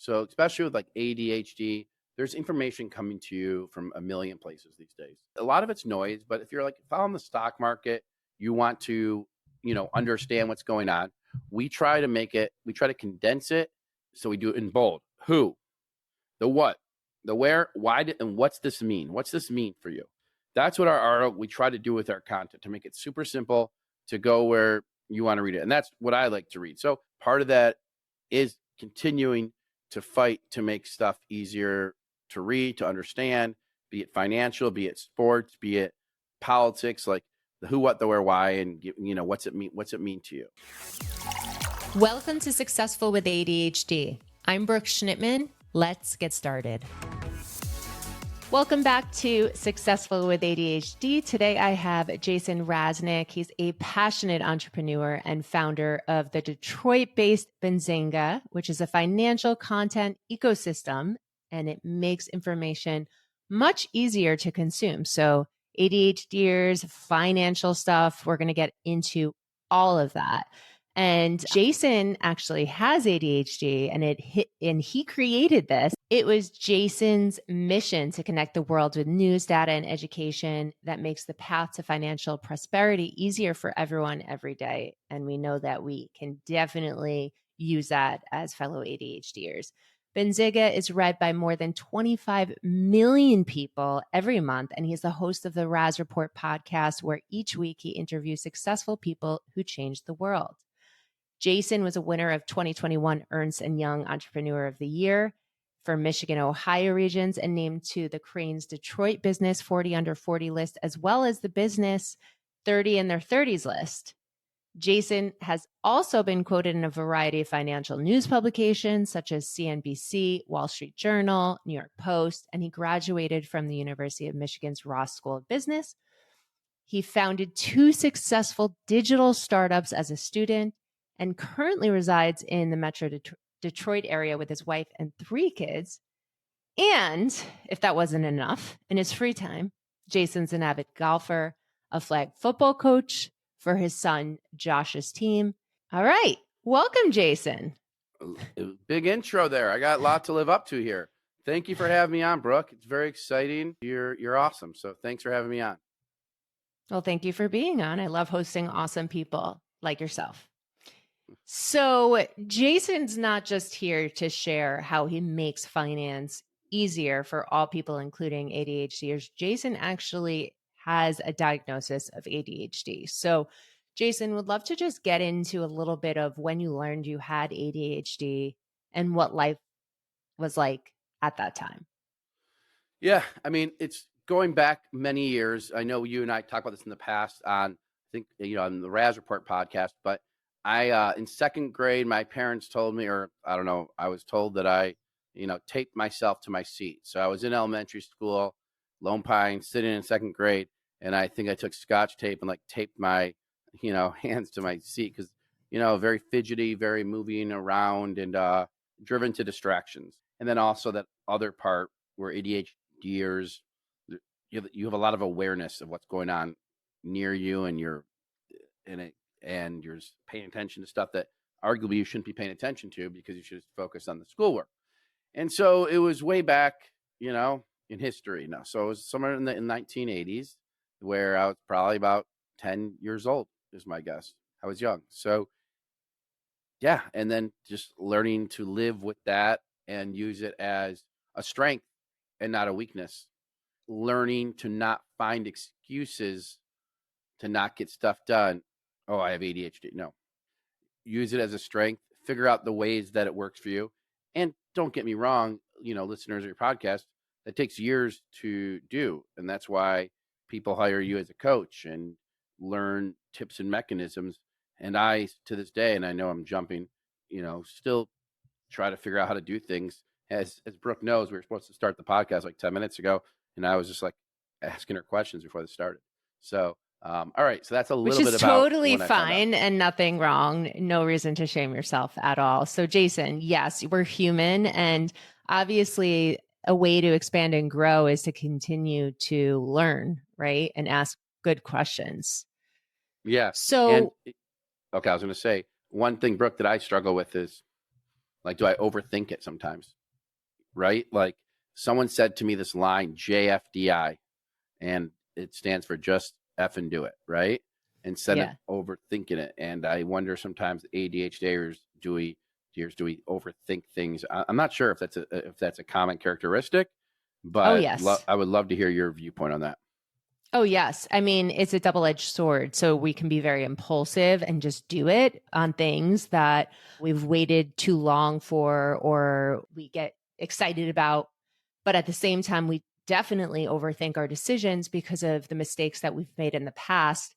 So especially with like ADHD, there's information coming to you from a million places these days. A lot of it's noise, but if you're like following the stock market, you want to, understand what's going on. We try to condense it. So we do it in bold. Who, the what, the where, why, and what's this mean? What's this mean for you? That's what we try to do with our content, to make it super simple to go where you want to read it. And that's what I like to read. So part of that is continuing to fight to make stuff easier to read, to understand, be it financial, be it sports, be it politics, like the who, what, the where, why, and what's it mean to you. Welcome to Successful with ADHD. I'm Brooke Schnittman. Let's get started. Welcome back to Successful with ADHD. Today I have Jason Raznick. He's a passionate entrepreneur and founder of the Detroit-based Benzinga, which is a financial content ecosystem, and it makes information much easier to consume. So ADHD-ers, financial stuff, we're going to get into all of that. And Jason actually has ADHD, and he created this. It was Jason's mission to connect the world with news, data, and education that makes the path to financial prosperity easier for everyone every day. And we know that we can definitely use that as fellow ADHDers. Benzinga is read by more than 25 million people every month, and he's the host of the Raz Report podcast, where each week he interviews successful people who changed the world. Jason was a winner of 2021 Ernst & Young Entrepreneur of the Year for Michigan, Ohio regions, and named to the Crain's Detroit Business 40 Under 40 list, as well as the Business 30 in their 30s list. Jason has also been quoted in a variety of financial news publications such as CNBC, Wall Street Journal, New York Post, and he graduated from the University of Michigan's Ross School of Business. He founded 2 successful digital startups as a student and currently resides in the Metro Detroit area with his wife and 3 kids. And if that wasn't enough, in his free time, Jason's an avid golfer, a flag football coach for his son Josh's team. All right. Welcome, Jason. Big intro there. I got a lot to live up to here. Thank you for having me on, Brooke. It's very exciting. You're awesome. So thanks for having me on. Well, thank you for being on. I love hosting awesome people like yourself. So Jason's not just here to share how he makes finance easier for all people, including ADHDers. Jason actually has a diagnosis of ADHD. So Jason, would love to just get into a little bit of when you learned you had ADHD and what life was like at that time. Yeah, I mean, it's going back many years. I know you and I talked about this in the past on, I think, on the Raz Report podcast, but I, in second grade, my parents told me, or I don't know, I was told that I, taped myself to my seat. So I was in elementary school, Lone Pine, sitting in second grade, and I think I took Scotch tape and taped my, hands to my seat because, very fidgety, very moving around and driven to distractions. And then also that other part where ADHD-ers, you have a lot of awareness of what's going on near you, and you're in it. And you're paying attention to stuff that arguably you shouldn't be paying attention to because you should focus on the schoolwork. And so it was way back, in history now. So it was somewhere in the 1980s where I was probably about 10 years old is my guess. I was young. So yeah. And then just learning to live with that and use it as a strength and not a weakness. Learning to not find excuses to not get stuff done. Oh, I have ADHD. No. Use it as a strength. Figure out the ways that it works for you. And don't get me wrong, listeners of your podcast, that takes years to do. And that's why people hire you as a coach and learn tips and mechanisms. And I, to this day, and I know I'm jumping, still try to figure out how to do things. As Brooke knows, we were supposed to start the podcast like 10 minutes ago, and I was just asking her questions before they started. So, all right. So that's a little bit about. Which is totally fine and nothing wrong. No reason to shame yourself at all. So Jason, yes, we're human. And obviously a way to expand and grow is to continue to learn, right? And ask good questions. Yeah. So, okay. I was going to say one thing, Brooke, that I struggle with is Like, do I overthink it sometimes? Right? Like someone said to me this line, JFDI, and it stands for just F and do it, right? Instead of Yeah. overthinking it. And I wonder sometimes ADHD-ers, do we overthink things? I'm not sure if that's a common characteristic, Oh, but yes. I would love to hear your viewpoint on that. Oh, yes. I mean, it's a double-edged sword. So we can be very impulsive and just do it on things that we've waited too long for or we get excited about. But at the same time, we definitely overthink our decisions because of the mistakes that we've made in the past,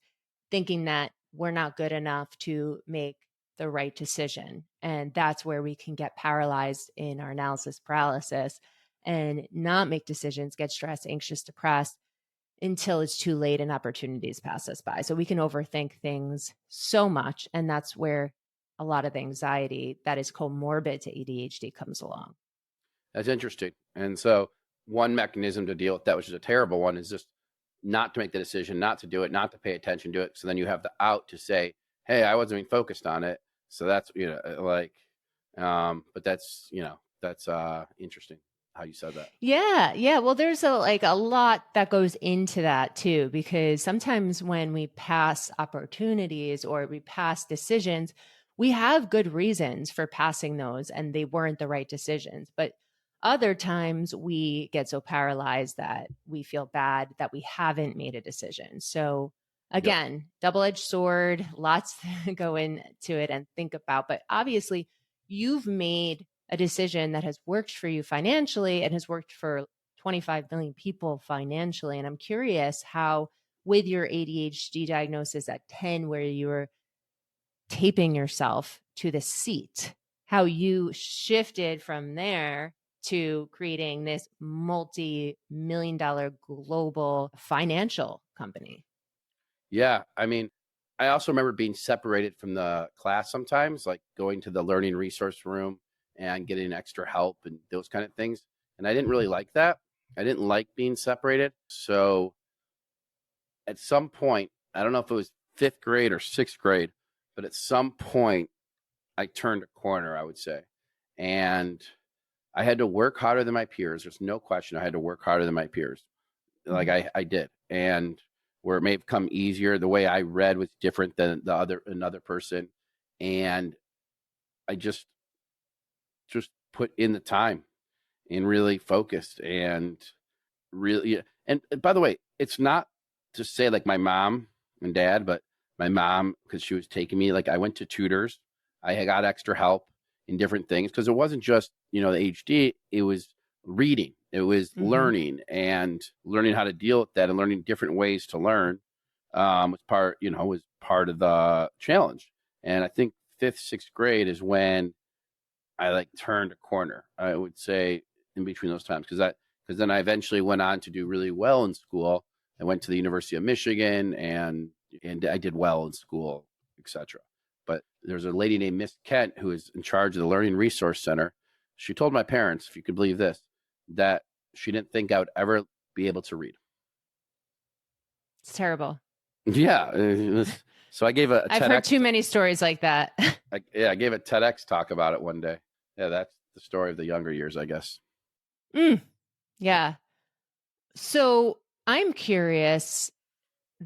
thinking that we're not good enough to make the right decision. And that's where we can get paralyzed in our analysis paralysis and not make decisions, get stressed, anxious, depressed until it's too late and opportunities pass us by. So we can overthink things so much. And that's where a lot of the anxiety that is comorbid to ADHD comes along. That's interesting. And so one mechanism to deal with that, which is a terrible one, is just not to make the decision, not to do it, not to pay attention to it. So then you have the out to say, hey, I wasn't even focused on it. So that's, but that's, that's interesting how you said that. Yeah. Yeah. Well, there's a lot that goes into that too, because sometimes when we pass opportunities or we pass decisions, we have good reasons for passing those and they weren't the right decisions. But other times we get so paralyzed that we feel bad that we haven't made a decision. So Yep. again, double-edged sword, lots to go into it and think about. But obviously, you've made a decision that has worked for you financially and has worked for 25 million people financially. And I'm curious how, with your ADHD diagnosis at 10, where you were taping yourself to the seat, how you shifted from there to creating this multi-million-dollar global financial company. Yeah. I mean, I also remember being separated from the class sometimes, like going to the learning resource room and getting extra help and those kind of things. And I didn't really like that. I didn't like being separated. So at some point, I don't know if it was fifth grade or sixth grade, but at some point I turned a corner, I would say. And I had to work harder than my peers. There's no question I had to work harder than my peers. Like I did. And where it may have come easier, the way I read was different than another person. And I just put in the time and really focused and really, and by the way, it's not to say like my mom and dad, but my mom, because she was taking me, like I went to tutors, I had got extra help in different things, because it wasn't just, the HD, it was reading, it was learning and learning how to deal with that and learning different ways to learn was part of the challenge. And I think fifth, sixth grade is when I like turned a corner, I would say, in between those times, because then I eventually went on to do really well in school. I went to the University of Michigan and I did well in school, etc. But there's a lady named Miss Kent who is in charge of the Learning Resource Center. She told my parents, if you could believe this, that she didn't think I would ever be able to read. It's terrible. Yeah. So I gave I've heard too many stories like that. I gave a TEDx talk about it one day. Yeah, that's the story of the younger years, I guess. Yeah. So I'm curious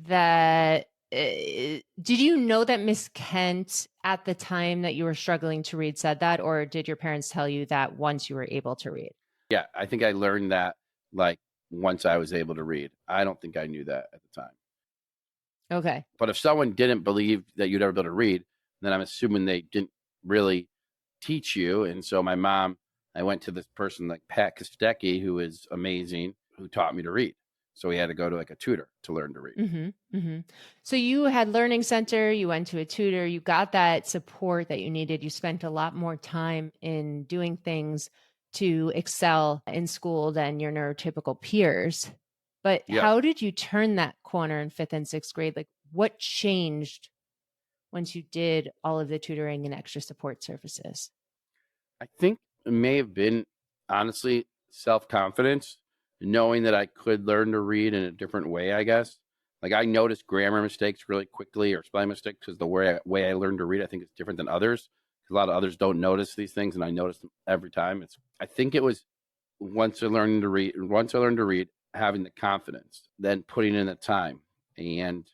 that did you know that Miss Kent at the time that you were struggling to read said that, or did your parents tell you that once you were able to read? Yeah, I think I learned that like once I was able to read. I don't think I knew that at the time. Okay. But if someone didn't believe that you'd ever be able to read, then I'm assuming they didn't really teach you. And so my mom, I went to this person like Pat Kostecki, who is amazing, who taught me to read. So we had to go to like a tutor to learn to read. So you had learning center, you went to a tutor, you got that support that you needed. You spent a lot more time in doing things to excel in school than your neurotypical peers. But how did you turn that corner in fifth and sixth grade? Like what changed once you did all of the tutoring and extra support services? I think it may have been, honestly, self-confidence, knowing that I could learn to read in a different way, I guess. Like I noticed grammar mistakes really quickly or spelling mistakes because the way I learned to read, I think, is different than others A lot of others don't notice these things, and I notice them every time. I think it was once I learned to read, having the confidence, then putting in the time and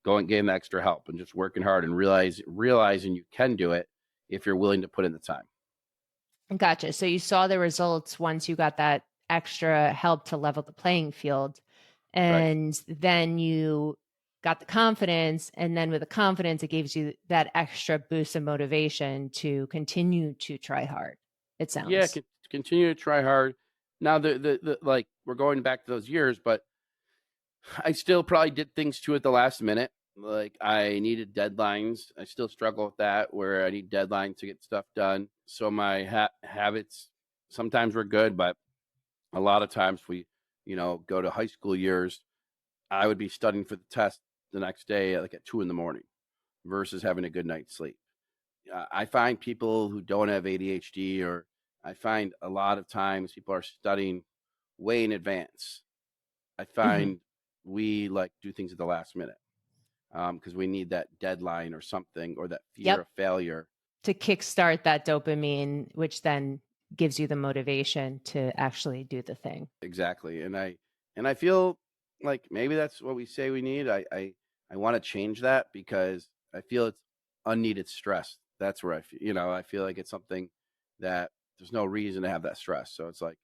getting the extra help and just working hard and realizing you can do it if you're willing to put in the time. Gotcha. So you saw the results once you got that extra help to level the playing field. And then you got the confidence. And then with the confidence, it gives you that extra boost of motivation to continue to try hard. It sounds. Yeah, continue to try hard. Now, the like, we're going back to those years, but I still probably did things too at the last minute. Like, I needed deadlines. I still struggle with that, where I need deadlines to get stuff done. So my habits sometimes were good, but a lot of times we, go to high school years, I would be studying for the test the next day, like at 2 a.m, versus having a good night's sleep. I find people who don't have ADHD, or I find a lot of times people are studying way in advance. I find we like do things at the last minute because we need that deadline or something, or that fear of failure to kickstart that dopamine, which then gives you the motivation to actually do the thing. Exactly. And I feel like maybe that's what we say we need. I want to change that, because I feel it's unneeded stress. That's where I feel, I feel like it's something that there's no reason to have that stress. So it's like,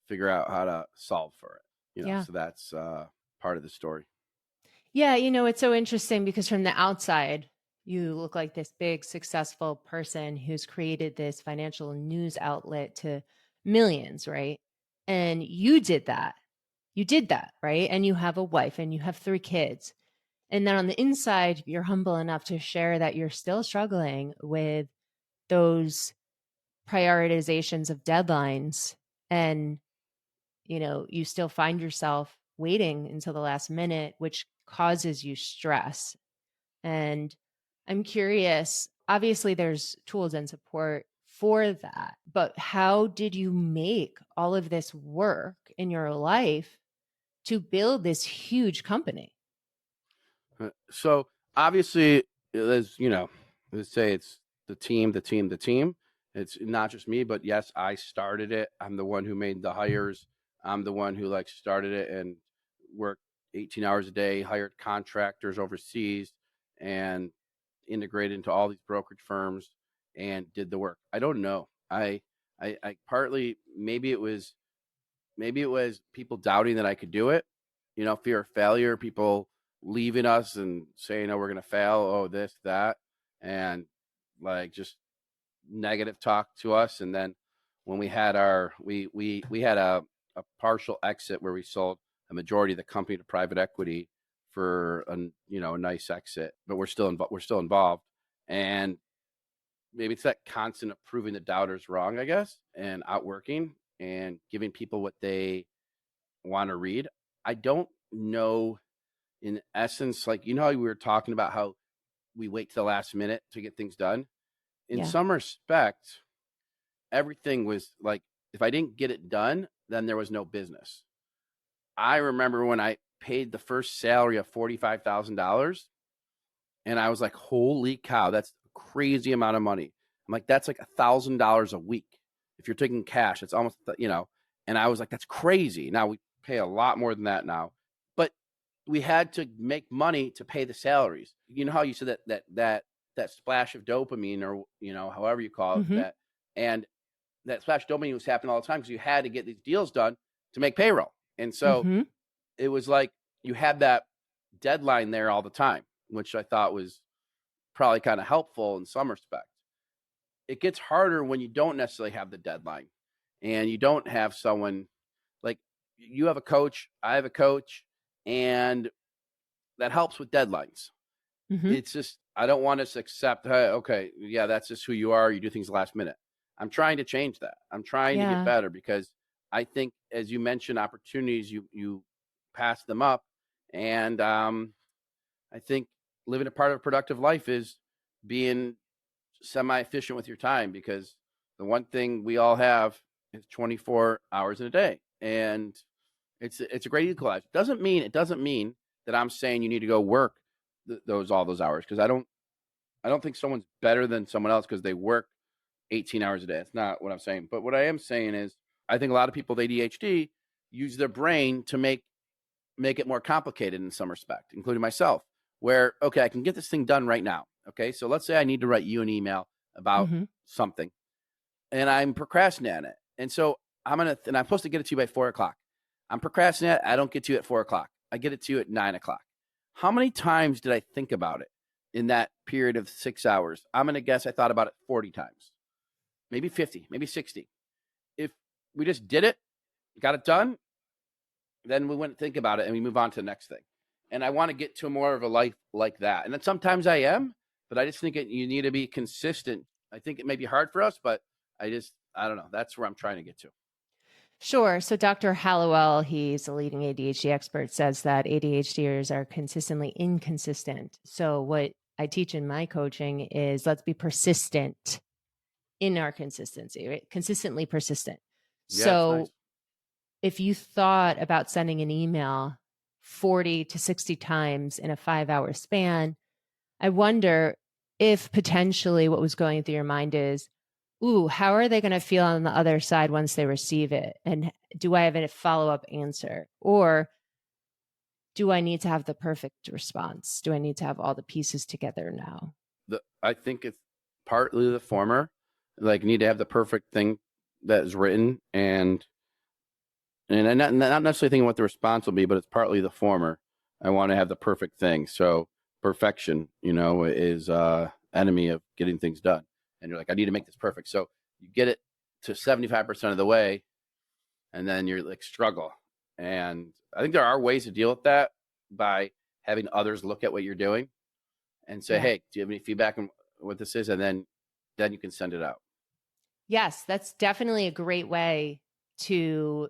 figure out how to solve for it, so that's part of the story. Yeah. It's so interesting because from the outside, you look like this big, successful person who's created this financial news outlet to millions, right? And you did that. You did that, right? And you have a wife and you have 3 kids. And then on the inside, you're humble enough to share that you're still struggling with those prioritizations of deadlines. And, you still find yourself waiting until the last minute, which causes you stress. And I'm curious, obviously there's tools and support for that, but how did you make all of this work in your life to build this huge company? So obviously, as let's say it's the team. It's not just me, but yes, I started it. I'm the one who made the hires. I'm the one who started it and worked 18 hours a day, hired contractors overseas, and integrated into all these brokerage firms and did the work. I don't know. I partly, maybe it was people doubting that I could do it. Fear of failure, people leaving us and saying, "Oh, we're gonna fail." Oh, this, that, and just negative talk to us. And then when we had we had a partial exit where we sold a majority of the company to private equity for a nice exit, but we're still involved. And maybe it's that constant of proving the doubters wrong, I guess, and outworking and giving people what they want to read. I don't know, in essence, how we were talking about how we wait to the last minute to get things done. In some respect, everything was like, if I didn't get it done, then there was no business. I remember when I paid the first salary of $45,000, and I was like, holy cow, that's a crazy amount of money. I'm like, that's like $1,000 a week. If you're taking cash, it's almost, and I was like, that's crazy. Now we pay a lot more than that now, but we had to make money to pay the salaries. You know how you said that splash of dopamine, or, however you call it, that, and that splash of dopamine was happening all the time because you had to get these deals done to make payroll. And so it was like you had that deadline there all the time, which I thought was probably kind of helpful in some respect. It gets harder when you don't necessarily have the deadline and you don't have someone like you have a coach, I have a coach, and that helps with deadlines. It's just, I don't want us to accept, hey, okay, yeah, that's just who you are. You do things last minute. I'm trying to change that. I'm trying to get better, because I think, as you mentioned, opportunities, you pass them up. And I think living a part of a productive life is being semi-efficient with your time, because the one thing we all have is 24 hours in a day, and it's a great equalizer. It doesn't mean that I'm saying you need to go work all those hours, because I don't think someone's better than someone else because they work 18 hours a day. That's not what I'm saying. But what I am saying is I think a lot of people with ADHD use their brain to make it more complicated in some respect, including myself, where, okay, I can get this thing done right now. Okay. So let's say I need to write you an email about something and I'm procrastinating it. And so and I'm supposed to get it to you by 4:00. I'm procrastinating. I don't get to you at 4:00. I get it to you at 9:00. How many times did I think about it in that period of 6 hours? I'm going to guess I thought about it 40 times, maybe 50, maybe 60. If we just did it, got it done, then we wouldn't think about it and we move on to the next thing. And I want to get to more of a life like that. And then sometimes I am, but I just think you need to be consistent. I think it may be hard for us, but I don't know. That's where I'm trying to get to. Sure. So Dr. Hallowell, he's a leading ADHD expert, says that ADHD-ers are consistently inconsistent. So what I teach in my coaching is let's be persistent in our consistency, right? Consistently persistent. Yeah, so nice. If you thought about sending an email 40 to 60 times in a 5-hour span, I wonder if potentially what was going through your mind is, ooh, how are they going to feel on the other side once they receive it? And do I have a follow-up answer? Or do I need to have the perfect response? Do I need to have all the pieces together now? I think it's partly the former. Like, you need to have the perfect thing that is written, and I'm not necessarily thinking what the response will be, but it's partly the former. I want to have the perfect thing. So perfection, is enemy of getting things done. And you're like, I need to make this perfect. So you get it to 75% of the way, and then you're like, struggle. And I think there are ways to deal with that by having others look at what you're doing and say, hey, do you have any feedback on what this is? And then you can send it out. Yes, that's definitely a great way to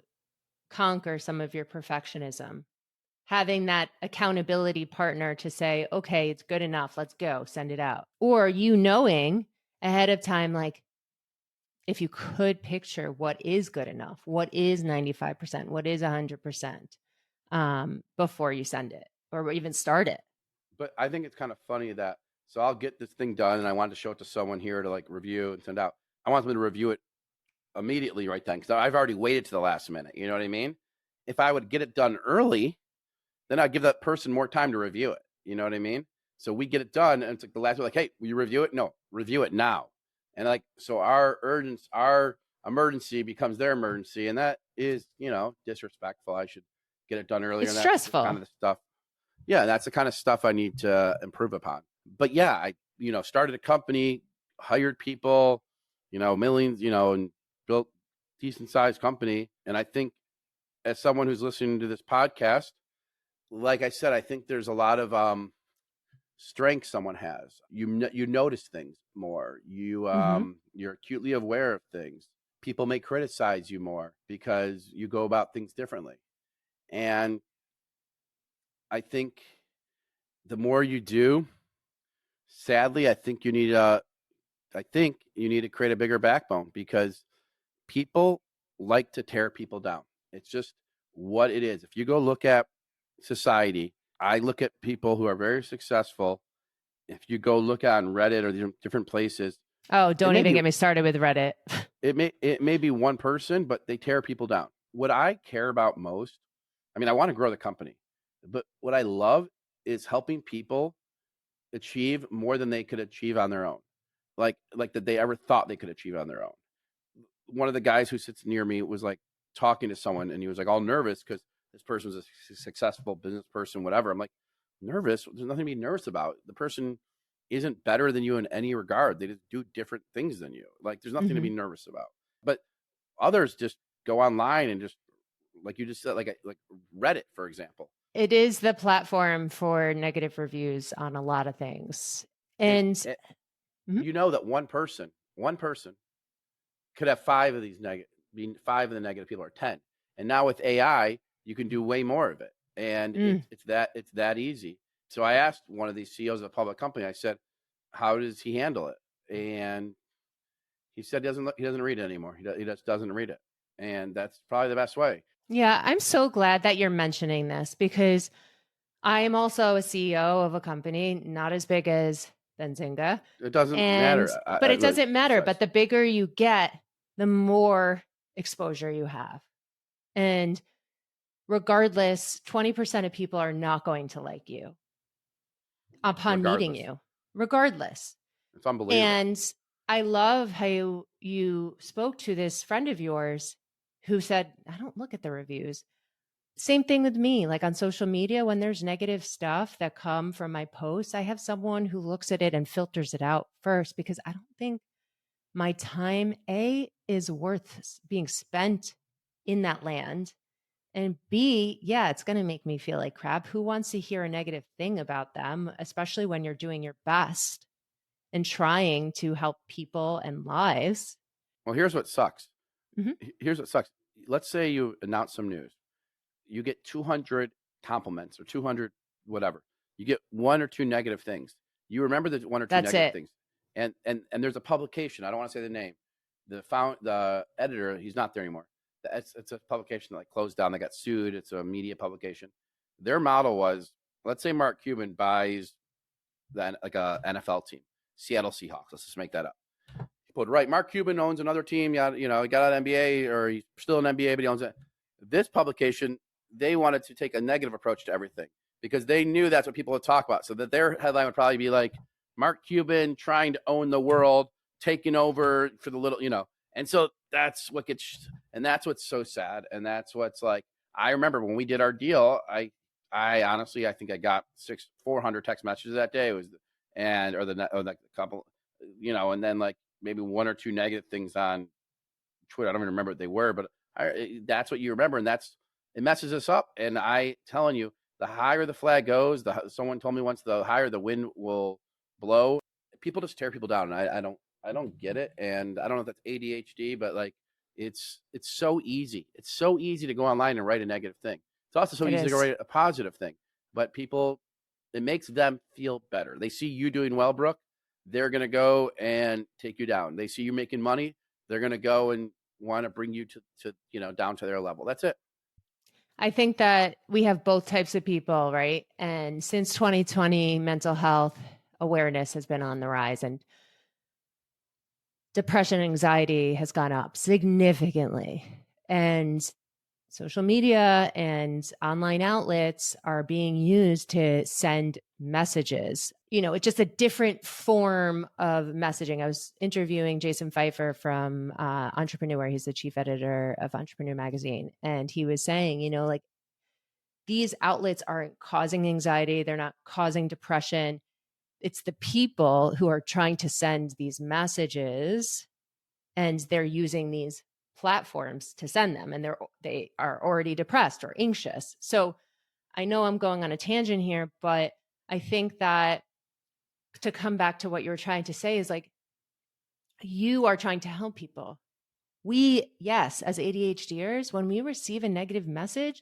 conquer some of your perfectionism. Having that accountability partner to say, okay, it's good enough. Let's go, send it out. Or you knowing ahead of time, like, if you could picture what is good enough, what is 95%, what is 100%, before you send it or even start it. But I think it's kind of funny that, so I'll get this thing done and I wanted to show it to someone here to like review and send out. I want them to review it immediately right then, because I've already waited to the last minute. You know what I mean? If I would get it done early, then I'd give that person more time to review it. You know what I mean? So we get it done, and it's like the last, we're like, hey, will you review it? No, review it now. And like, so our emergency becomes their emergency, and that is, disrespectful. I should get it done earlier. It's and stressful. That's kind of the stuff. Yeah, that's the kind of stuff I need to improve upon. But yeah, I, started a company, hired people, millions, and built decent sized company. And I think as someone who's listening to this podcast, like I said, I think there's a lot of strength someone has. You notice things more. You're acutely aware of things. People may criticize you more because you go about things differently. And I think the more you do, sadly, I think you need to create a bigger backbone, because people like to tear people down. It's just what it is. If you go look at society, I look at people who are very successful. If you go look on Reddit or different places. Oh, don't even get me started with Reddit. It may be one person, but they tear people down. What I care about most, I want to grow the company, but what I love is helping people achieve more than they could achieve on their own. Like that they ever thought they could achieve on their own. One of the guys who sits near me was like talking to someone, and he was like all nervous because this person was a successful business person, whatever. I'm like, nervous? There's nothing to be nervous about. The person isn't better than you in any regard. They just do different things than you. Like, there's nothing to be nervous about. But others just go online and just, like you just said, like Reddit, for example. It is the platform for negative reviews on a lot of things. And you know that one person could have five of the negative people, or 10. And now with AI, you can do way more of it. And it's that easy. So I asked one of these CEOs of a public company, I said, how does he handle it? And he said he doesn't read it anymore. He just doesn't read it. And that's probably the best way. Yeah, I'm so glad that you're mentioning this, because I am also a CEO of a company, not as big as Benzinga. It doesn't And, matter. but it Really, doesn't matter. precise. But the bigger you get, the more exposure you have. And regardless, 20% of people are not going to like you upon meeting Regardless, you, regardless. it's unbelievable. And I love how you spoke to this friend of yours who said, I don't look at the reviews. Same thing with me. Like on social media, when there's negative stuff that come from my posts, I have someone who looks at it and filters it out first because I don't think my time, A, is worth being spent in that land. And B, yeah, it's going to make me feel like crap. Who wants to hear a negative thing about them, especially when you're doing your best and trying to help people and lives? Well, here's what sucks. Mhm. Here's what sucks. Let's say you announce some news. You get 200 compliments or 200 whatever. You get one or two negative things. You remember the one or two That's negative it. things. And there's a publication. I don't want to say the name. The editor, he's not there anymore. It's a publication that like closed down. They got sued. It's a media publication. Their model was, let's say Mark Cuban buys like a NFL team, Seattle Seahawks. Let's just make that up. He put right. Mark Cuban owns another team. Yeah, he got out of NBA, or he's still in NBA, but he owns it. This publication, they wanted to take a negative approach to everything because they knew that's what people would talk about. So that their headline would probably be like, Mark Cuban trying to own the world, taking over for the little. And so that's what gets, and that's what's so sad. And that's what's like, I remember when we did our deal, I honestly, I think I got 400 text messages that day. It was, or the couple, and then like maybe one or two negative things on Twitter. I don't even remember what they were, but that's what you remember. And it messes us up. And I telling you, the higher the flag goes, someone told me once, the higher the wind will blow. People just tear people down. And I don't get it. And I don't know if that's ADHD, but like, it's so easy. It's so easy to go online and write a negative thing. It's also so It easy to go is. write a positive thing, but it makes them feel better. They see you doing well, Brooke. They're going to go and take you down. They see you making money. They're going to go and want to bring you to down to their level. That's it. I think that we have both types of people, right? And since 2020, mental health awareness has been on the rise, and depression and anxiety has gone up significantly. And social media and online outlets are being used to send messages. It's just a different form of messaging. I was interviewing Jason Pfeiffer from Entrepreneur. He's the chief editor of Entrepreneur magazine. And he was saying, like these outlets aren't causing anxiety. They're not causing depression. It's the people who are trying to send these messages, and they're using these platforms to send them, and they are already depressed or anxious. So I know I'm going on a tangent here, but I think that to come back to what you're trying to say is like, you are trying to help people. Yes, as ADHD-ers, when we receive a negative message,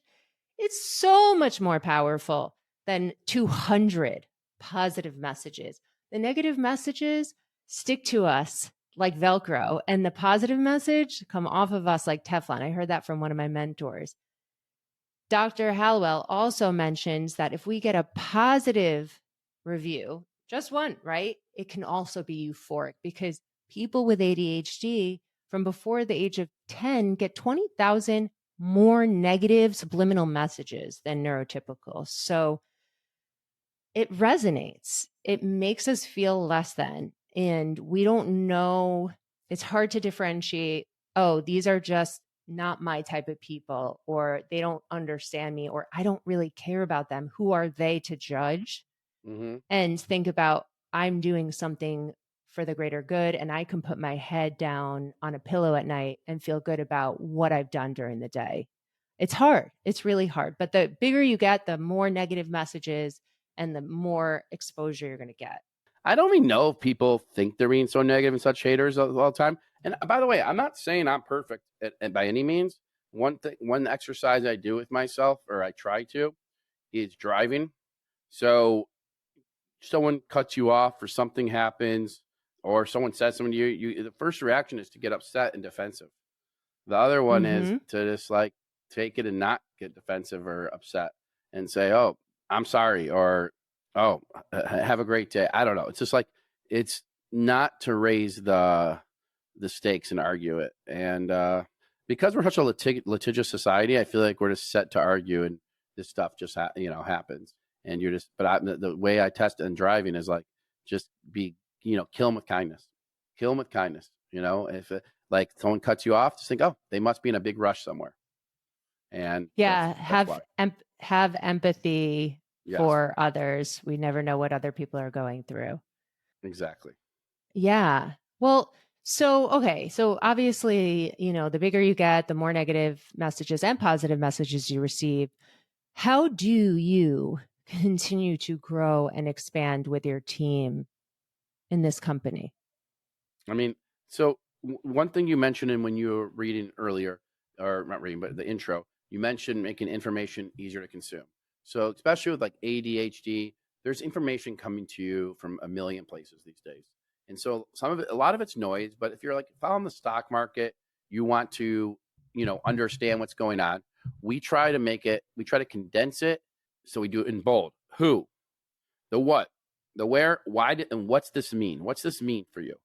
it's so much more powerful than 200 positive messages. The negative messages stick to us like Velcro, and the positive message come off of us like Teflon. I heard that from one of my mentors. Dr. Hallowell also mentions that if we get a positive review, just one, right? It can also be euphoric because people with ADHD from before the age of 10 get 20,000 more negative subliminal messages than neurotypical. So it resonates. It makes us feel less than. And we don't know, it's hard to differentiate, oh, these are just not my type of people, or they don't understand me, or I don't really care about them. Who are they to judge? Mm-hmm. And think about, I'm doing something for the greater good, and I can put my head down on a pillow at night and feel good about what I've done during the day. It's hard. It's really hard. But the bigger you get, the more negative messages and the more exposure you're going to get. I don't even know if people think they're being so negative and such haters all the time. And by the way, I'm not saying I'm perfect by any means. One exercise I do with myself, or I try to, is driving. So someone cuts you off or something happens, or someone says something to you, the first reaction is to get upset and defensive. The other one is to just like take it and not get defensive or upset and say, oh, I'm sorry, or oh, have a great day. I don't know. It's just like it's not to raise the stakes and argue it. And because we're such a litigious society, I feel like we're just set to argue, and this stuff just happens. And you're just, but the way I test it in driving is like, just be, kill them with kindness. Kill them with kindness. If like someone cuts you off, just think, oh, they must be in a big rush somewhere. And Yeah, that's why. have empathy Yes, for others. We never know what other people are going through. exactly. Yeah. Well, okay. So obviously, the bigger you get, the more negative messages and positive messages you receive. How do you continue to grow and expand with your team in this company? I mean, so one thing you mentioned in when you were reading earlier, or not reading, but the intro, you mentioned making information easier to consume. So especially with like ADHD, there's information coming to you from a million places these days. And so a lot of it's noise, but if you're like following the stock market, you want to, understand what's going on. We try to condense it. So we do it in bold. Who, the what, the where, why did, and what's this mean? What's this mean for you?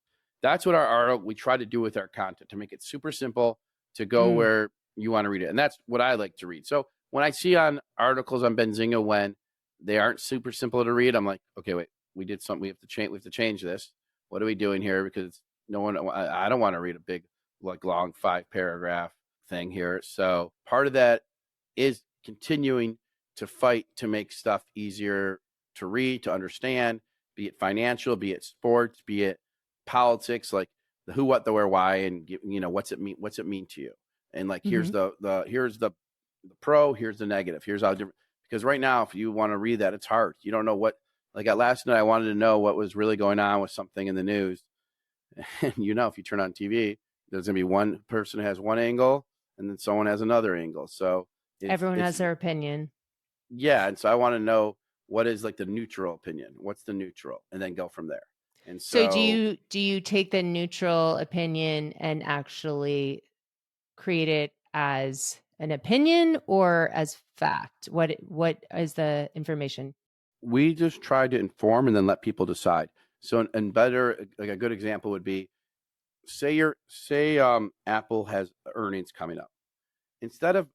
That's what we try to do with our content, to make it super simple to go where you want to read it. And that's what I like to read. So when I see on articles on Benzinga when they aren't super simple to read, I'm like, okay, wait, we did something. We have to change this. What are we doing here? Because I don't want to read a big, like long 5-paragraph thing here. So part of that is continuing to fight to make stuff easier to read, to understand, be it financial, be it sports, be it politics, like the who, what, the where, why, and what's it mean to you, and like here's the pro, here's the negative, here's how different. Because right now, if you want to read that, it's hard. You don't know what. Like at last night, I wanted to know what was really going on with something in the news, and if you turn on TV, there's gonna be one person who has one angle, and then someone has another angle. So Everyone has their opinion. Yeah, and so I want to know what is like the neutral opinion. What's the neutral, and then go from there. And So so do you take the neutral opinion and actually create it as an opinion or as fact? What is the information? we just try to inform and then let people decide. So, and better, like a good example would be, say Apple has earnings coming up. Instead of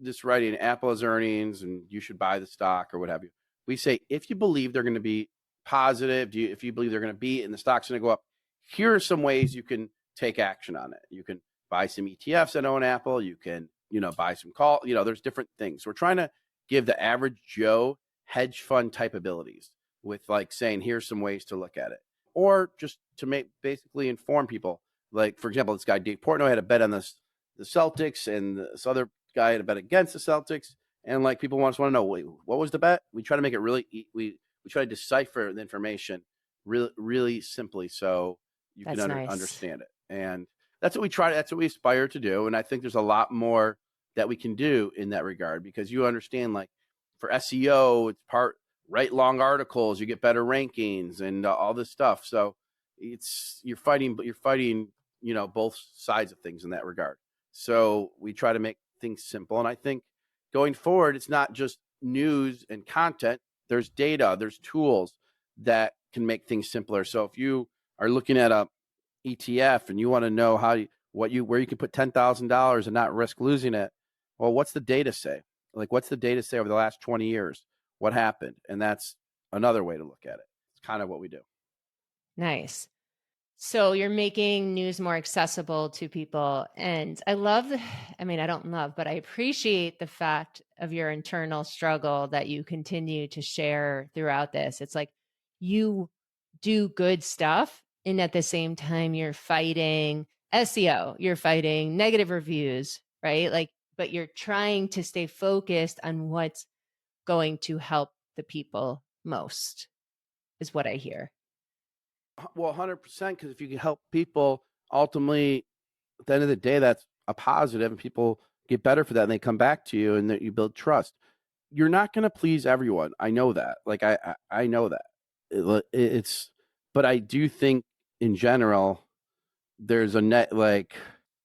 just writing Apple has earnings and you should buy the stock or what have you, we say if you believe they're going to be positive, if you believe they're going to be and the stock's going to go up, here are some ways you can take action on it. You can buy some ETFs that own Apple. You can buy some call. There's different things. We're trying to give the average Joe hedge fund type abilities with like saying here's some ways to look at it, or just to basically inform people. Like for example, this guy Dave Portnoy had a bet on the Celtics, and this other guy had a bet against the Celtics, and like people want to know, wait, what was the bet? We try to make it really we try to decipher the information really simply so you That's can nice. understand it. And that's what we try. That's what we aspire to do. And I think there's a lot more that we can do in that regard, because you understand, like for SEO, it's write long articles, you get better rankings and all this stuff. So you're fighting both sides of things in that regard. So we try to make things simple. And I think going forward, it's not just news and content. There's data, there's tools that can make things simpler. So if you are looking at a ETF and you want to know where you can put $10,000 and not risk losing it, well, what's the data say? Like, what's the data say over the last 20 years? What happened? And that's another way to look at it. It's kind of what we do. Nice. So you're making news more accessible to people. And I don't love, but I appreciate the fact of your internal struggle that you continue to share throughout this. It's like you do good stuff, and at the same time, you're fighting SEO, you're fighting negative reviews, right? Like, but you're trying to stay focused on what's going to help the people most, is what I hear. Well, 100%, because if you can help people, ultimately, at the end of the day, that's a positive, and people get better for that, and they come back to you, and that you build trust. You're not going to please everyone. I know that. Like I know that. But I do think in general, there's a net, like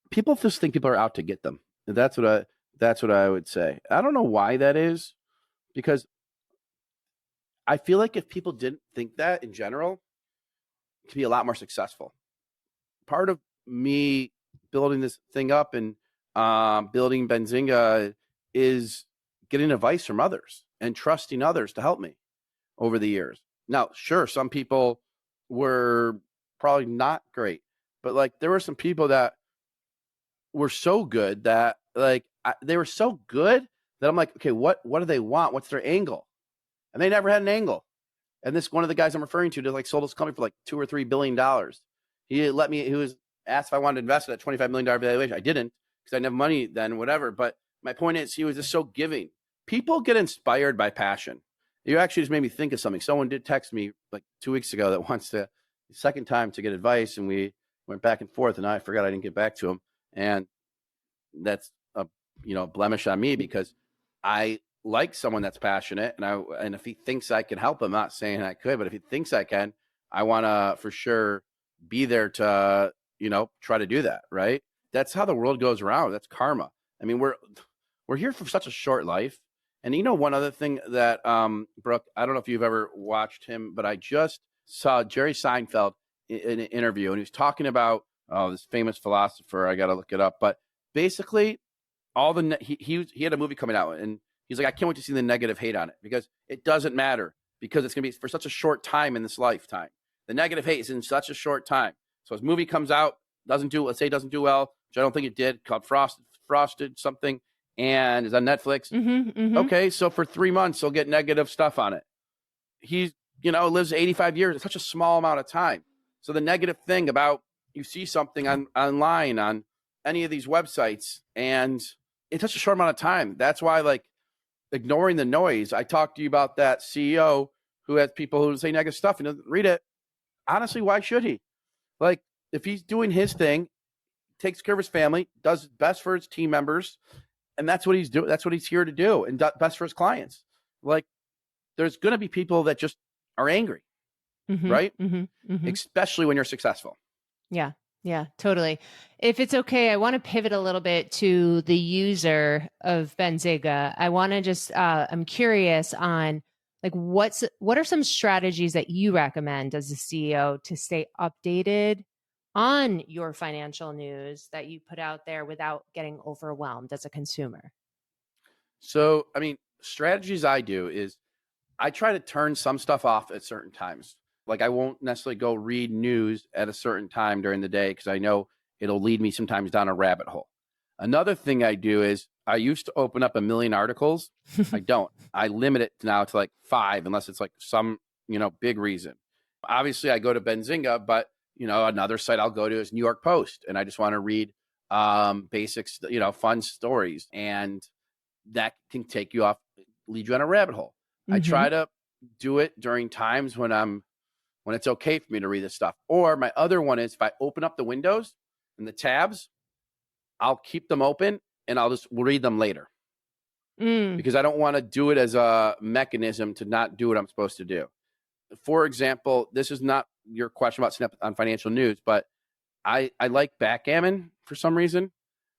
people just think people are out to get them. And that's what I would say. I don't know why that is, because I feel like if people didn't think that in general, to be a lot more successful. Part of me building this thing up and building Benzinga is getting advice from others and trusting others to help me over the years. Now, sure, some people were probably not great, but like there were some people that were so good that they were so good that I'm like, okay, what do they want? What's their angle? And they never had an angle. And this one of the guys I'm referring to like sold his company for like $2 or $3 billion. He was asked if I wanted to invest at a $25 million valuation. I didn't because I didn't have money then, whatever. But my point is, he was just so giving. People get inspired by passion. You actually just made me think of something. Someone did text me like 2 weeks ago that wants to, the second time to get advice, and we went back and forth, and I forgot I didn't get back to him. And that's a blemish on me because I like someone that's passionate, and if he thinks I can help him, I'm not saying I could, but if he thinks I can, I want to for sure be there to try to do that. Right? That's how the world goes around. That's karma. I mean, we're here for such a short life. And one other thing that Brooke, I don't know if you've ever watched him, but I just saw Jerry Seinfeld in an interview, and he was talking about this famous philosopher. I got to look it up, but basically, he had a movie coming out, and he's like, I can't wait to see the negative hate on it because it doesn't matter because it's going to be for such a short time in this lifetime. The negative hate is in such a short time. So his movie comes out, let's say it doesn't do well, which I don't think it did, called Frosted something, and is on Netflix. Okay, so for 3 months, he'll get negative stuff on it. He, lives 85 years. It's such a small amount of time. So the negative thing about you see something online on any of these websites, and it's such a short amount of time. That's why, ignoring the noise. I talked to you about that CEO who has people who say negative stuff and doesn't read it. Honestly, why should he? If he's doing his thing, takes care of his family, does his best for his team members, and that's what he's doing. That's what he's here to do, and best for his clients. There's going to be people that just are angry, right? Especially when you're successful. Yeah, totally. If it's okay, I want to pivot a little bit to the user of Benzinga. I want to just, I'm curious on what are some strategies that you recommend as a CEO to stay updated on your financial news that you put out there without getting overwhelmed as a consumer? So, strategies I do is I try to turn some stuff off at certain times. I won't necessarily go read news at a certain time during the day because I know it'll lead me sometimes down a rabbit hole. Another thing I do is I used to open up 1 million articles. I don't. I limit it now to 5 unless it's some, big reason. Obviously, I go to Benzinga, but, another site I'll go to is New York Post, and I just want to read basics, fun stories. And that can take you off, lead you on a rabbit hole. I try to do it during times when it's okay for me to read this stuff. Or my other one is if I open up the windows and the tabs, I'll keep them open and I'll just read them later. Because I don't want to do it as a mechanism to not do what I'm supposed to do. For example, this is not your question about Snap on financial news, but I like backgammon for some reason.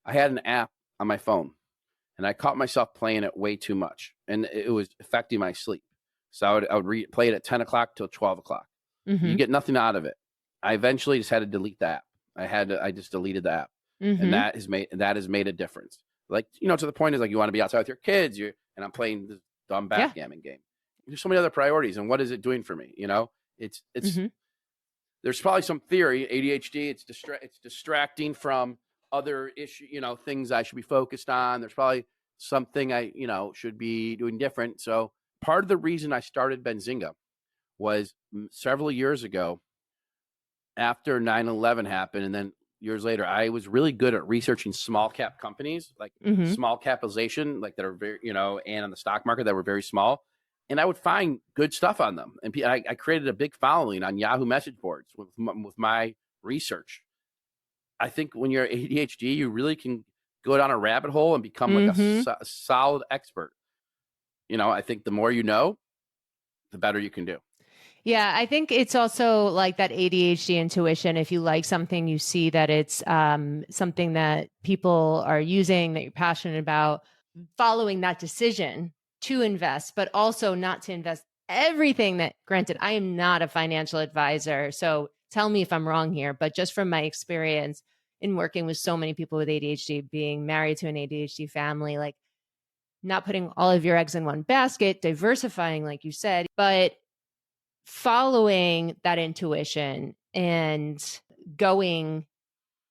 I had an app on my phone and I caught myself playing it way too much and it was affecting my sleep. So I would play it at 10 o'clock till 12 o'clock. You get nothing out of it. I eventually just had to delete the app. I just deleted the app, and that has made a difference. To the point is you want to be outside with your kids. And I'm playing this dumb backgammon game. There's so many other priorities, and what is it doing for me? It's there's probably some theory ADHD. It's distracting from other things I should be focused on. There's probably something I should be doing different. So part of the reason I started Benzinga was several years ago after 9/11 happened. And then years later, I was really good at researching small cap companies, small capitalization, that are very, and on the stock market that were very small. And I would find good stuff on them. And I created a big following on Yahoo message boards with my research. I think when you're ADHD, you really can go down a rabbit hole and become a solid expert. I think the more you know, the better you can do. Yeah, I think it's also that ADHD intuition. If you like something, you see that it's something that people are using, that you're passionate about, following that decision to invest, but also not to invest everything that, granted, I am not a financial advisor. So tell me if I'm wrong here, but just from my experience in working with so many people with ADHD, being married to an ADHD family, like not putting all of your eggs in one basket, diversifying, like you said, but following that intuition and going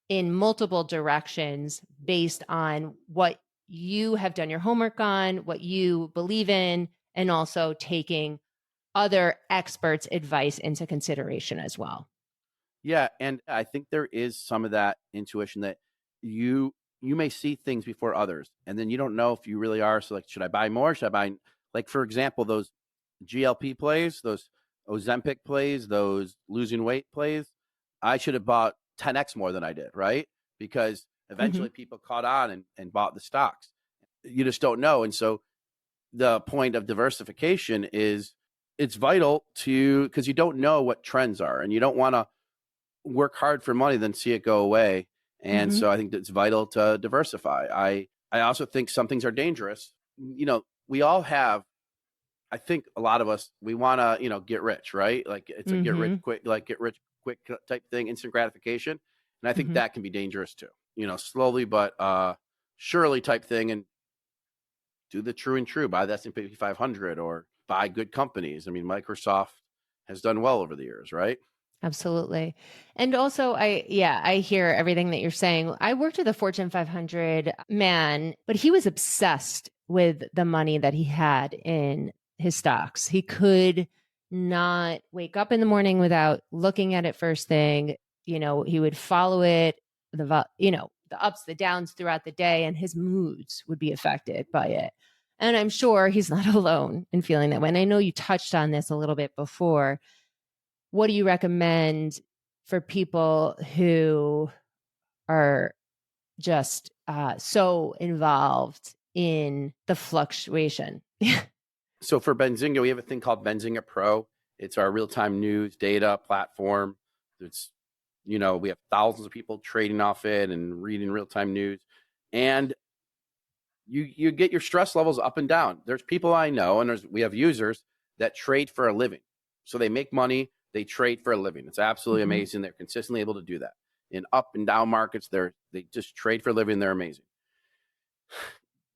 in multiple directions based on what you have done your homework on, what you believe in, and also taking other experts' advice into consideration as well. Yeah, and I think there is some of that intuition that you may see things before others, and then you don't know if you really are. So, like, should I buy more? Should I buy, like, for example, those GLP plays, those Ozempic plays, those losing weight plays? I should have bought 10x more than I did, right? Because eventually people caught on and bought the stocks. You just don't know, and so the point of diversification is it's vital to, because you don't know what trends are, and you don't want to work hard for money then see it go away. And so I think it's vital to diversify. I also think some things are dangerous. We all have, I think a lot of us, we want to, get rich, right? Like it's a get rich quick, like get rich quick type thing, instant gratification. And I think that can be dangerous too, slowly, but surely type thing, and do the true and true, buy the S&P 500 or buy good companies. I mean, Microsoft has done well over the years, right? Absolutely. And also I hear everything that you're saying. I worked with a Fortune 500 man, but he was obsessed with the money that he had in his stocks. He could not wake up in the morning without looking at it first thing. He would follow it, the ups, the downs throughout the day, and his moods would be affected by it. And I'm sure he's not alone in feeling that way. And I know you touched on this a little bit before. What do you recommend for people who are just so involved in the fluctuation? So for Benzinga, we have a thing called Benzinga Pro. It's our real-time news data platform. It's, we have thousands of people trading off it and reading real-time news. And you get your stress levels up and down. There's people I know, and we have users that trade for a living. So they make money, they trade for a living. It's absolutely amazing. They're consistently able to do that. In up and down markets, they just trade for a living. They're amazing.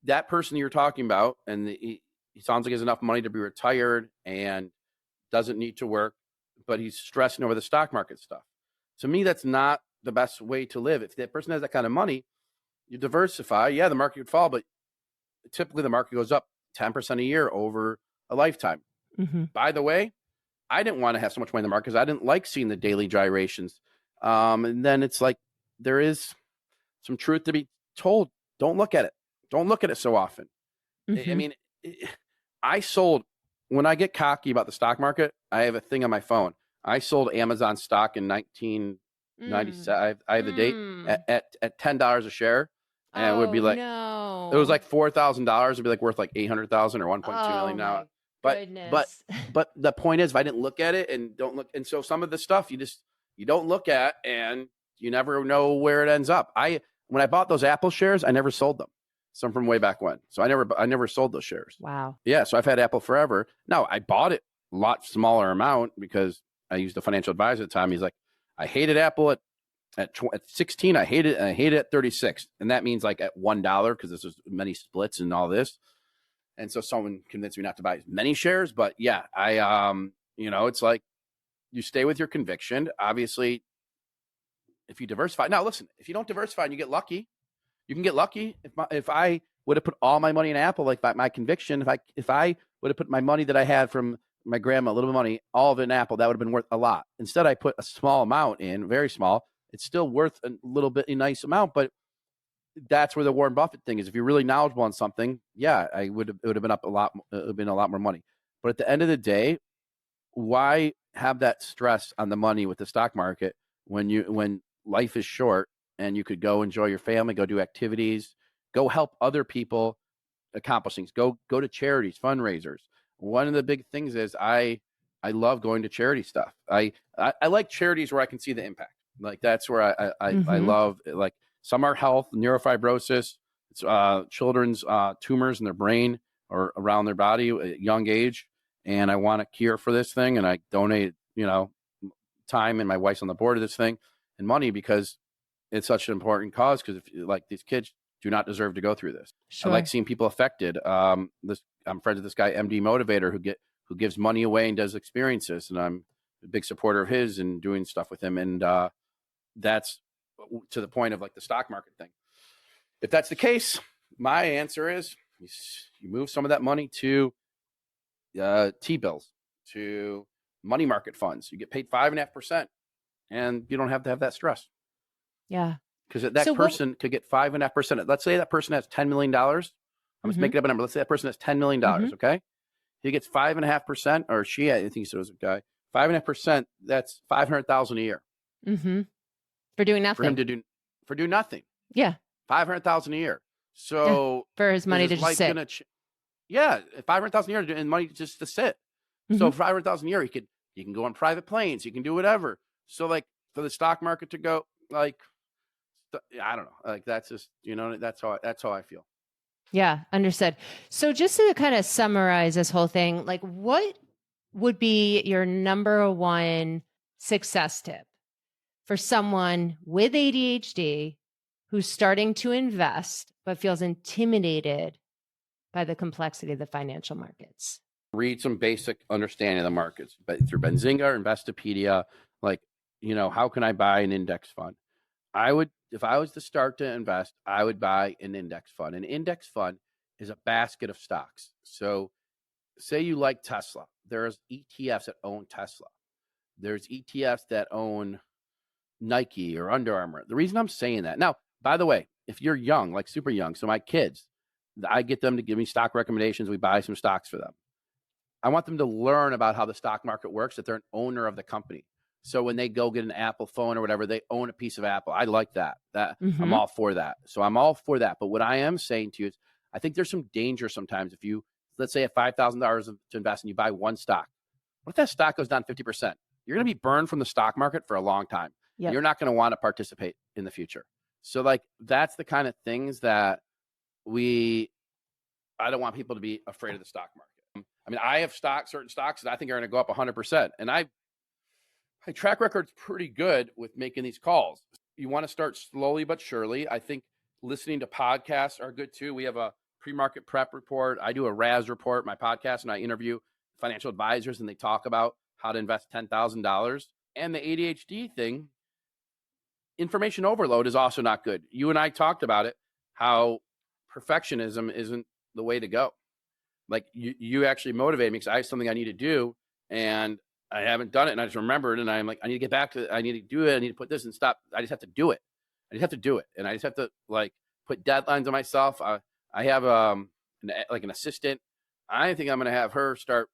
That person you're talking about, and he sounds like he has enough money to be retired and doesn't need to work, but he's stressing over the stock market stuff. To me, that's not the best way to live. If that person has that kind of money, you diversify. Yeah, the market would fall, but typically the market goes up 10% a year over a lifetime. By the way, I didn't want to have so much money in the market because I didn't like seeing the daily gyrations. And then it's like, there is some truth to be told. Don't look at it. Don't look at it so often. I mean, I sold, when I get cocky about the stock market, I have a thing on my phone. I sold Amazon stock in 1997. I have the date at $10 a share. And it would be like, it was like $4,000. It'd be like worth like 800,000 or 1.2 million now. But the point is, if I didn't look at it and don't look, and so some of the stuff you don't look at, and you never know where it ends up. When I bought those Apple shares, I never sold them. Some from way back when. So I never sold those shares. Wow. Yeah. So I've had Apple forever. Now I bought it a lot smaller amount because I used a financial advisor at the time. He's like, I hated Apple at 16. I hate it. And I hate it at 36. And that means like at $1, because there's many splits and all this. And so someone convinced me not to buy as many shares, but yeah, it's like you stay with your conviction. Obviously, if you diversify. Now, listen, if you don't diversify and you get lucky, you can get lucky. If I would have put all my money in Apple, like by my conviction, if I would have put my money that I had from my grandma, a little bit of money, all of it in Apple, that would have been worth a lot. Instead, I put a small amount in, very small. It's still worth a little bit, a nice amount, but that's where the Warren Buffett thing is. If you're really knowledgeable on something, yeah, it would have been up a lot. It would have been a lot more money. But at the end of the day, why have that stress on the money with the stock market when life is short and you could go enjoy your family, go do activities, go help other people accomplish things, go to charities, fundraisers. One of the big things is I love going to charity stuff. I like charities where I can see the impact. Like that's where I love, like, some are health, neurofibrossis, children's tumors in their brain or around their body at a young age. And I want a cure for this thing. And I donate, $10 time, and my wife's on the board of this thing, and money, because it's such an important cause. Because if like these kids do not deserve to go through this. Sure. I like seeing people affected. I'm friends with this guy, MD Motivator, who gives money away and does experiences, and I'm a big supporter of his and doing stuff with him. And that's to the point of like the stock market thing. If that's the case, my answer is you move some of that money to T-bills, to money market funds. You get paid 5.5%, and you don't have to have that stress. Yeah. Because that person could get 5.5%. Let's say that person has $10 million. I'm just making up a number. Let's say that person has $10 million. Okay. He gets 5.5%, or she, I think he said it was a guy, 5.5%. That's $500,000 a year. For doing nothing. For him to do, for doing nothing. Yeah. $500,000 a year. So for his money to just sit. $500,000 a year and money just to sit. So $500,000 a year, he can go on private planes. He can do whatever. So like for the stock market to go, like, I don't know, like that's just, that's how I feel. Yeah, understood. So just to kind of summarize this whole thing, like what would be your number one success tip for someone with ADHD who's starting to invest but feels intimidated by the complexity of the financial markets? Read some basic understanding of the markets, but through Benzinga or Investopedia, like, how can I buy an index fund? If I was to start to invest, I would buy an index fund. An index fund is a basket of stocks. So say you like Tesla. There's ETFs that own Tesla. There's ETFs that own Nike or Under Armour. The reason I'm saying that now, by the way, if you're young, like super young, so my kids, I get them to give me stock recommendations. We buy some stocks for them. I want them to learn about how the stock market works, that they're an owner of the company. So when they go get an Apple phone or whatever, they own a piece of Apple. I like that. I'm all for that. So I'm all for that. But what I am saying to you is I think there's some danger sometimes if you, let's say, have $5,000 to invest and you buy one stock. What if that stock goes down 50%? You're going to be burned from the stock market for a long time. Yep. You're not going to want to participate in the future. So like that's the kind of things that I don't want people to be afraid of the stock market. I mean, I have certain stocks that I think are going to go up 100%. And my track record's pretty good with making these calls. You want to start slowly but surely. I think listening to podcasts are good too. We have a pre-market prep report. I do a RAS report, my podcast, and I interview financial advisors and they talk about how to invest $10,000. And the ADHD thing, information overload is also not good. You and I talked about it, how perfectionism isn't the way to go. Like you actually motivated me because I have something I need to do and I haven't done it. And I just remembered and I'm like, I need to get back to it. I need to do it. I need to put this and stop. I just have to do it. I just have to do it. And I just have to like put deadlines on myself. I have an assistant. I think I'm going to have her start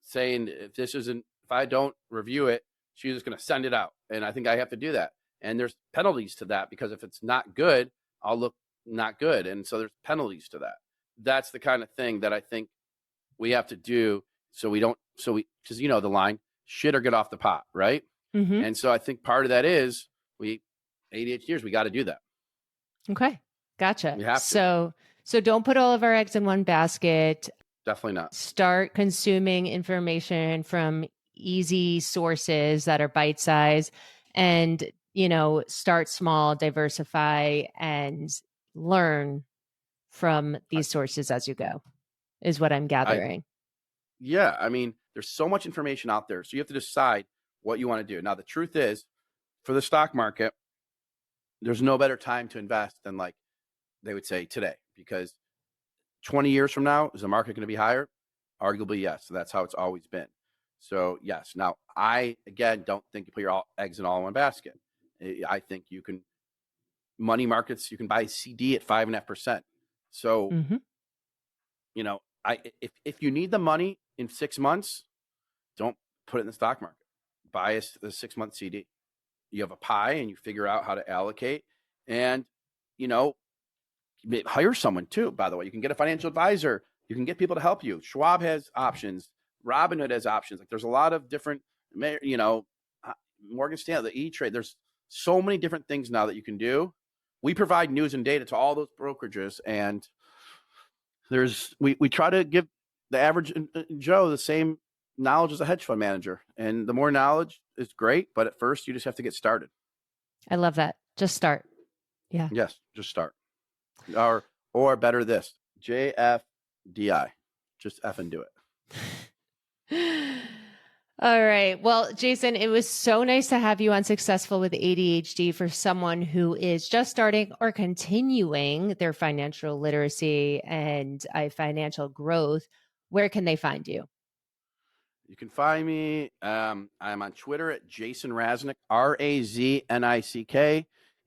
saying, if I don't review it, she's just going to send it out. And I think I have to do that. And there's penalties to that because if it's not good, I'll look not good. And so there's penalties to that. That's the kind of thing that I think we have to do because the line, shit or get off the pot, right? And so I think part of that is ADHD-ers, we got to do that. Okay. Gotcha. We have to. So don't put all of our eggs in one basket. Definitely not. Start consuming information from easy sources that are bite-sized and, start small, diversify, and learn from these sources as you go, is what I'm gathering. I mean, there's so much information out there. So you have to decide what you want to do. Now, the truth is, for the stock market, there's no better time to invest than like they would say today, because 20 years from now, is the market going to be higher? Arguably, yes. So that's how it's always been. So yes. Now, I, again, don't think you put your eggs in all in one basket. I think you can, money markets, you can buy a CD at 5.5%. So, if you need the money in 6 months, don't put it in the stock market. Buy a 6-month CD. You have a pie and you figure out how to allocate and, hire someone too, by the way. You can get a financial advisor. You can get people to help you. Schwab has options. Robinhood has options. Like there's a lot of different, Morgan Stanley, the E-Trade. There's so many different things now that you can do. We provide news and data to all those brokerages, and we try to give the average Joe the same knowledge is a hedge fund manager, and the more knowledge is great, but at first you just have to get started. I love that. Just start. Yeah. Yes, just start. Or better this, JFDI. Just F and do it. All right. Well, Jason, it was so nice to have you on Successful with ADHD for someone who is just starting or continuing their financial literacy and financial growth. Where can they find you? You can find me. I'm on Twitter at Jason Raznick, Raznick,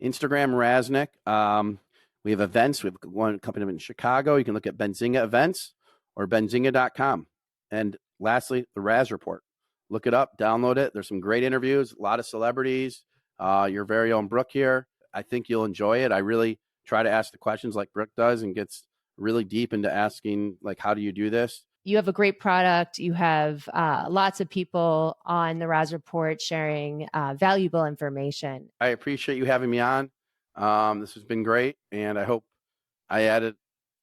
Instagram Raznick. We have events. We have one company in Chicago. You can look at Benzinga events or benzinga.com. And lastly, the Raz Report. Look it up, download it. There's some great interviews, a lot of celebrities. Your very own Brooke here. I think you'll enjoy it. I really try to ask the questions like Brooke does and gets really deep into asking, like, how do you do this? You have a great product. You have lots of people on the Raz Report sharing valuable information. I appreciate you having me on. This has been great, and I hope I added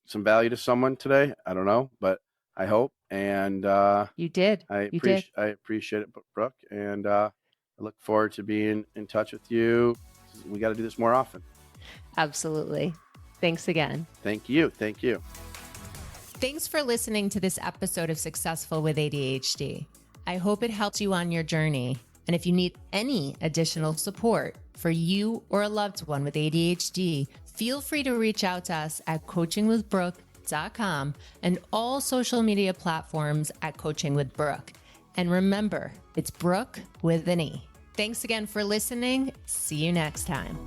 some value to someone today. I don't know, but I hope. And you did. I appreciate it, Brooke, and I look forward to being in touch with you. We got to do this more often. Absolutely. Thanks again. Thank you. Thank you. Thanks for listening to this episode of Successful with ADHD. I hope it helped you on your journey. And if you need any additional support for you or a loved one with ADHD, feel free to reach out to us at coachingwithbrooke.com and all social media platforms at Coaching with Brooke. And remember, it's Brooke with an E. Thanks again for listening. See you next time.